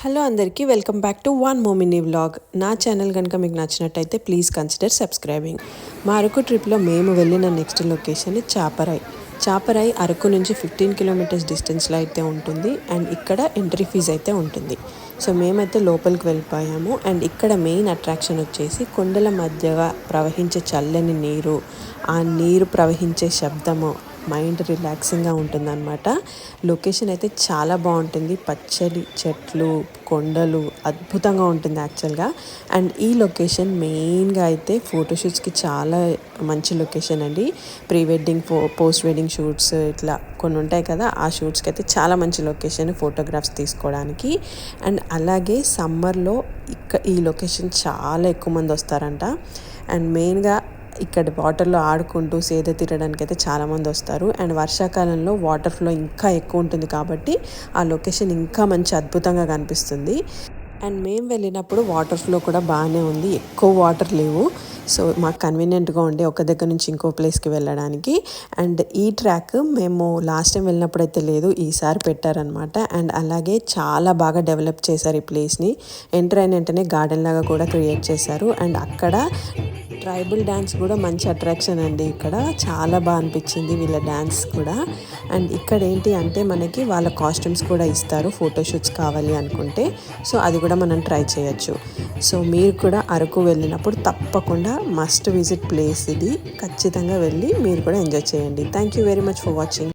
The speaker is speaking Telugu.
హలో అందరికీ welcome back to one Momini vlog. నా ఛానల్ కనుక మీకు నచ్చినట్టయితే ప్లీజ్ కన్సిడర్ సబ్స్క్రైబింగ్. మా అరకు ట్రిప్లో మేము వెళ్ళిన నెక్స్ట్ లొకేషన్ చాపరాయి. చాపరాయి అరకు నుంచి 15 కిలోమీటర్స్ డిస్టెన్స్లో అయితే ఉంటుంది అండ్ ఇక్కడ ఎంట్రీ ఫీజ్ అయితే ఉంటుంది. సో మేమైతే లోపలికి వెళ్ళిపోయాము అండ్ ఇక్కడ మెయిన్ అట్రాక్షన్ వచ్చేసి కొండల మధ్యగా ప్రవహించే చల్లని నీరు, ఆ నీరు ప్రవహించే శబ్దము మైండ్ రిలాక్సింగ్గా ఉంటుందన్నమాట. లొకేషన్ అయితే చాలా బాగుంటుంది, పచ్చడి చెట్లు, కొండలు, అద్భుతంగా ఉంటుంది యాక్చువల్గా. అండ్ ఈ లొకేషన్ మెయిన్గా అయితే ఫోటోషూట్స్కి చాలా మంచి లొకేషన్ అండి. Pre wedding, post wedding shoots ఇట్లా కొన్ని ఉంటాయి కదా, ఆ షూట్స్కి అయితే చాలా మంచి లొకేషన్ ఫోటోగ్రాఫ్స్ తీసుకోవడానికి. అండ్ అలాగే సమ్మర్లో ఈ లొకేషన్ చాలా ఎక్కువ మంది వస్తారంట. అండ్ మెయిన్గా ఇక్కడ వాటర్లో ఆడుకుంటూ సేద తీరడానికి అయితే చాలామంది వస్తారు. అండ్ వర్షాకాలంలో వాటర్ ఫ్లో ఇంకా ఎక్కువ ఉంటుంది కాబట్టి ఆ లొకేషన్ ఇంకా మంచి అద్భుతంగా కనిపిస్తుంది. అండ్ మేము వెళ్ళినప్పుడు వాటర్ ఫ్లో కూడా బాగానే ఉంది, ఎక్కువ వాటర్ లేవు. సో మాకు కన్వీనియంట్గా ఉండే ఒక దగ్గర నుంచి ఇంకో ప్లేస్కి వెళ్ళడానికి. అండ్ ఈ ట్రాక్ మేము లాస్ట్ టైం వెళ్ళినప్పుడు అయితే లేదు, ఈసారి పెట్టారనమాట. అండ్ అలాగే చాలా బాగా డెవలప్ చేశారు ఈ ప్లేస్ని. ఎంటర్ అయిన వెంటనే గార్డెన్ లాగా కూడా క్రియేట్ చేశారు. అండ్ అక్కడ ట్రైబల్ డ్యాన్స్ కూడా మంచి అట్రాక్షన్ అండి. ఇక్కడ చాలా బాగా అనిపించింది వీళ్ళ డ్యాన్స్ కూడా. అండ్ ఇక్కడ ఏంటి అంటే మనకి వాళ్ళ కాస్ట్యూమ్స్ కూడా ఇస్తారు ఫోటోషూట్స్ కావాలి అనుకుంటే. సో అది కూడా మనం ట్రై చేయొచ్చు. సో మీరు కూడా అరకు వెళ్ళినప్పుడు తప్పకుండా మస్ట్ విజిట్ ప్లేస్ ఇది. ఖచ్చితంగా వెళ్ళి మీరు కూడా ఎంజాయ్ చేయండి. Thank you very much for watching.